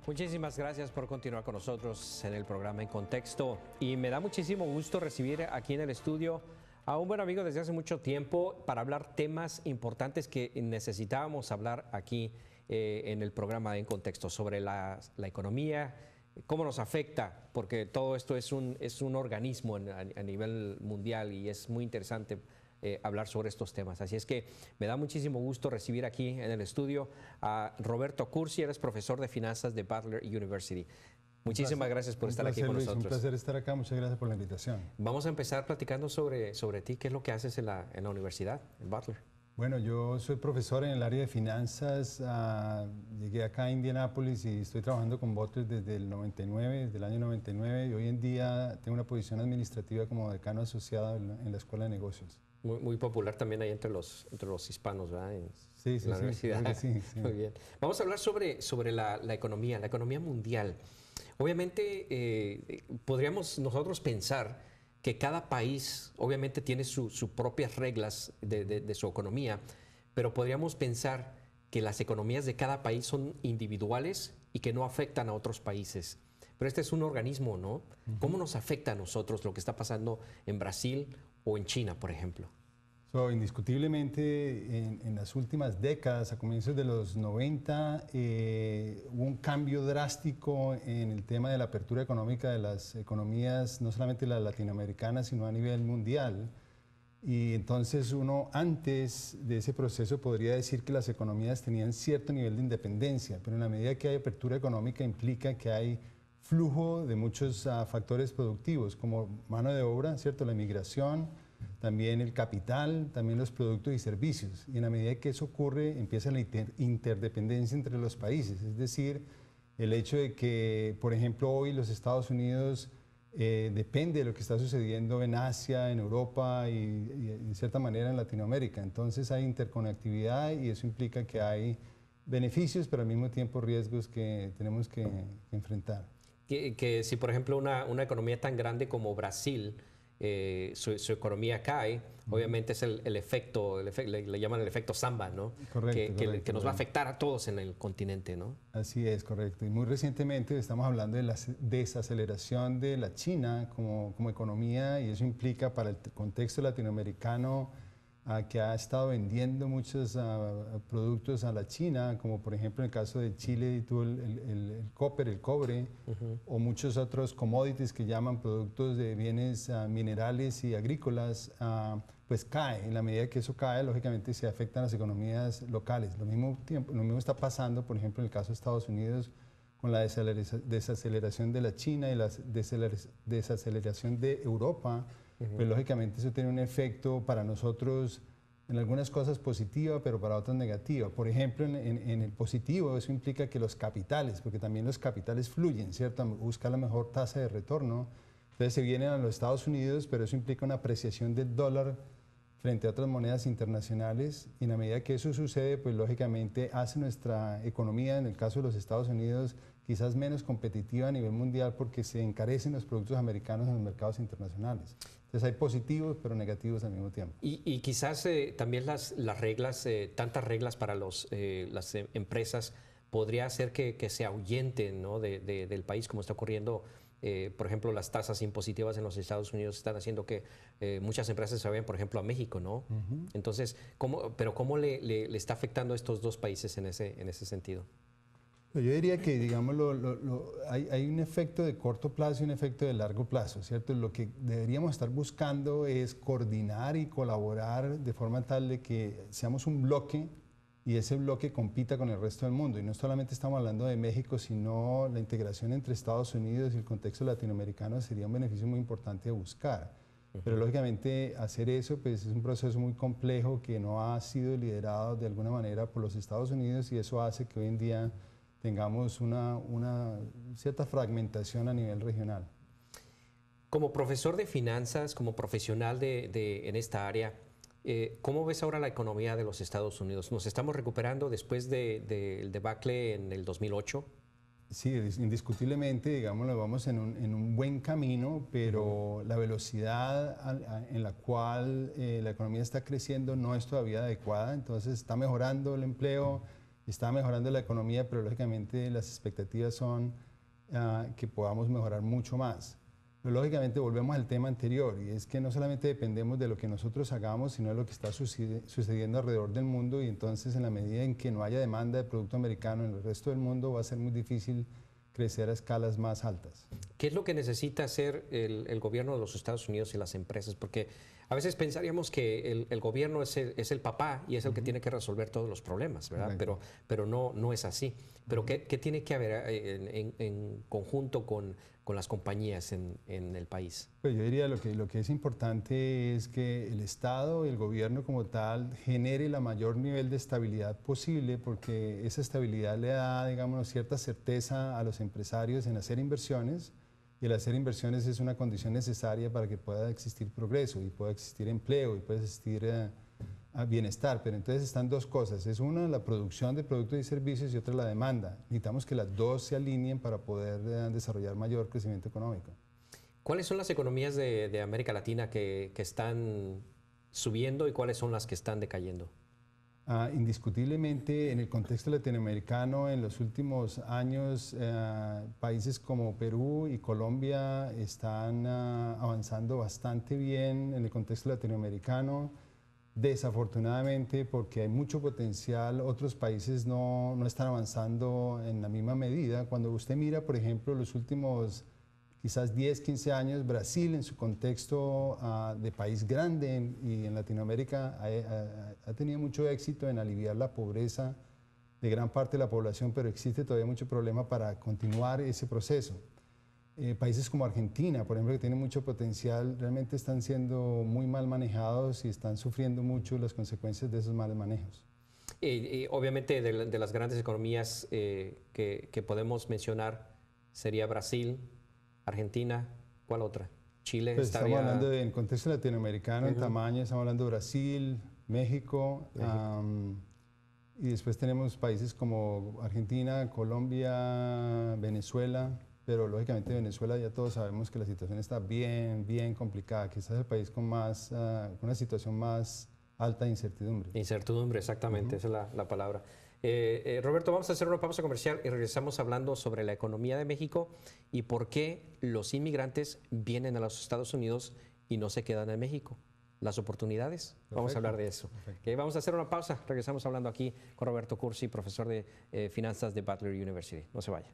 Muchísimas gracias por continuar con nosotros en el programa En Contexto. Y me da muchísimo gusto recibir aquí en el estudio a un buen amigo desde hace mucho tiempo para hablar temas importantes que necesitábamos hablar aquí en el programa En Contexto sobre la economía, cómo nos afecta, porque todo esto es un organismo a nivel mundial y es muy interesante hablar sobre estos temas. Así es que me da muchísimo gusto recibir aquí en el estudio a Roberto Cursi, eres profesor de finanzas de Butler University. Muchísimas gracias por estar aquí con Luis, nosotros. Un placer estar acá, muchas gracias por la invitación. Vamos a empezar platicando sobre ti, qué es lo que haces en la universidad, en Butler. Bueno, yo soy profesor en el área de finanzas, llegué acá a Indianápolis y estoy trabajando con Butler desde el 99, desde el año 99, y hoy en día tengo una posición administrativa como decano asociado en la Escuela de Negocios. Muy popular también ahí entre los hispanos, ¿verdad? Sí, la universidad. Sí. Muy bien. Vamos a hablar sobre la economía mundial. Obviamente, podríamos nosotros pensar que cada país obviamente tiene sus propias reglas de su economía, pero podríamos pensar que las economías de cada país son individuales y que no afectan a otros países. Pero este es un organismo, ¿no? ¿Cómo nos afecta a nosotros lo que está pasando en Brasil o en China, por ejemplo? Indiscutiblemente, en las últimas décadas, a comienzos de los 90, hubo un cambio drástico en el tema de la apertura económica de las economías, no solamente las latinoamericanas, sino a nivel mundial. Y entonces uno, antes de ese proceso, podría decir que las economías tenían cierto nivel de independencia, pero en la medida que hay apertura económica implica que hay flujo de muchos factores productivos, como mano de obra, ¿cierto? La migración, también el capital, también los productos y servicios. Y en la medida que eso ocurre, empieza la interdependencia entre los países. Es decir, el hecho de que, por ejemplo, hoy los Estados Unidos depende de lo que está sucediendo en Asia, en Europa y en cierta manera en Latinoamérica. Entonces hay interconectividad y eso implica que hay beneficios, pero al mismo tiempo riesgos que tenemos que enfrentar. Que si, por ejemplo, una economía tan grande como Brasil, su economía cae, obviamente es el efecto, le llaman el efecto samba, ¿no? Correcto, que nos va a afectar a todos en el continente, ¿no? Así es, correcto. Y muy recientemente estamos hablando de la desaceleración de la China como economía, y eso implica para el contexto latinoamericano que ha estado vendiendo muchos productos a la China, como por ejemplo en el caso de Chile tuvo el copper, el cobre, o muchos otros commodities que llaman productos de bienes minerales y agrícolas, pues cae. En la medida que eso cae, lógicamente se afectan las economías locales. Lo mismo está pasando, por ejemplo, en el caso de Estados Unidos, con la desaceleración de la China y la desaceleración de Europa. Pues lógicamente eso tiene un efecto para nosotros en algunas cosas positiva, pero para otras negativa. Por ejemplo, en el positivo eso implica que los capitales, porque también los capitales fluyen, ¿cierto? Busca la mejor tasa de retorno. Entonces se vienen a los Estados Unidos, pero eso implica una apreciación del dólar frente a otras monedas internacionales, y en la medida que eso sucede, pues lógicamente hace nuestra economía, en el caso de los Estados Unidos, quizás menos competitiva a nivel mundial porque se encarecen los productos americanos en los mercados internacionales. Entonces hay positivos pero negativos al mismo tiempo. Y quizás también las reglas, tantas reglas para las empresas, podría hacer que se ahuyenten, ¿no? del país, como está ocurriendo. Por ejemplo, las tasas impositivas en los Estados Unidos están haciendo que muchas empresas se vayan, por ejemplo, a México, ¿no? Entonces, ¿cómo le está afectando a estos dos países en ese sentido? Yo diría que, digamos, hay un efecto de corto plazo y un efecto de largo plazo, ¿cierto? Lo que deberíamos estar buscando es coordinar y colaborar de forma tal de que seamos un bloque y ese bloque compita con el resto del mundo. Y no solamente estamos hablando de México, sino la integración entre Estados Unidos y el contexto latinoamericano sería un beneficio muy importante de buscar. Pero lógicamente hacer eso pues, es un proceso muy complejo que no ha sido liderado de alguna manera por los Estados Unidos, y eso hace que hoy en día tengamos una cierta fragmentación a nivel regional. Como profesor de finanzas, como profesional en esta área, ¿cómo ves ahora la economía de los Estados Unidos? ¿Nos estamos recuperando después del debacle en el 2008? Sí, indiscutiblemente, digámoslo, vamos en un buen camino, pero la velocidad en la cual la economía está creciendo no es todavía adecuada. Entonces está mejorando el empleo, está mejorando la economía, pero lógicamente las expectativas son que podamos mejorar mucho más. Pero lógicamente volvemos al tema anterior, y es que no solamente dependemos de lo que nosotros hagamos, sino de lo que está sucediendo alrededor del mundo, y entonces en la medida en que no haya demanda de producto americano en el resto del mundo, va a ser muy difícil crecer a escalas más altas. ¿Qué es lo que necesita hacer el gobierno de los Estados Unidos y las empresas? Porque a veces pensaríamos que el gobierno es el papá y es el que tiene que resolver todos los problemas, ¿verdad? Pero no es así. Pero ¿qué tiene que haber en conjunto con las compañías en el país? Pues yo diría lo que es importante es que el Estado y el gobierno como tal genere la mayor nivel de estabilidad posible, porque esa estabilidad le da, digamos, cierta certeza a los empresarios en hacer inversiones, y el hacer inversiones es una condición necesaria para que pueda existir progreso y pueda existir empleo y pueda existir bienestar. Pero entonces están dos cosas: es una, la producción de productos y servicios, y otra, la demanda. Necesitamos que las dos se alineen para poder desarrollar mayor crecimiento económico. ¿Cuáles son las economías de América Latina que están subiendo y cuáles son las que están decayendo? Indiscutiblemente, en el contexto latinoamericano, en los últimos años, países como Perú y Colombia están avanzando bastante bien en el contexto latinoamericano. Desafortunadamente, porque hay mucho potencial, otros países no están avanzando en la misma medida. Cuando usted mira, por ejemplo, los últimos quizás 10, 15 años, Brasil en su contexto de país grande y en Latinoamérica ha tenido mucho éxito en aliviar la pobreza de gran parte de la población, pero existe todavía mucho problema para continuar ese proceso. Países como Argentina, por ejemplo, que tienen mucho potencial, realmente están siendo muy mal manejados y están sufriendo mucho las consecuencias de esos malos manejos. Obviamente de las grandes economías que podemos mencionar sería Brasil, Argentina, ¿cuál otra? Chile Pues estaría... estamos hablando en contexto latinoamericano, en tamaño, estamos hablando de Brasil, México. Y después tenemos países como Argentina, Colombia, Venezuela, pero lógicamente Venezuela ya todos sabemos que la situación está bien complicada, quizás el país con una situación más alta de incertidumbre. Incertidumbre, exactamente, esa es la palabra. Roberto, vamos a hacer una pausa comercial y regresamos hablando sobre la economía de México y por qué los inmigrantes vienen a los Estados Unidos y no se quedan en México. Las oportunidades, perfecto, vamos a hablar de eso. Vamos a hacer una pausa, regresamos hablando aquí con Roberto Cursi, profesor de finanzas de Butler University. No se vaya.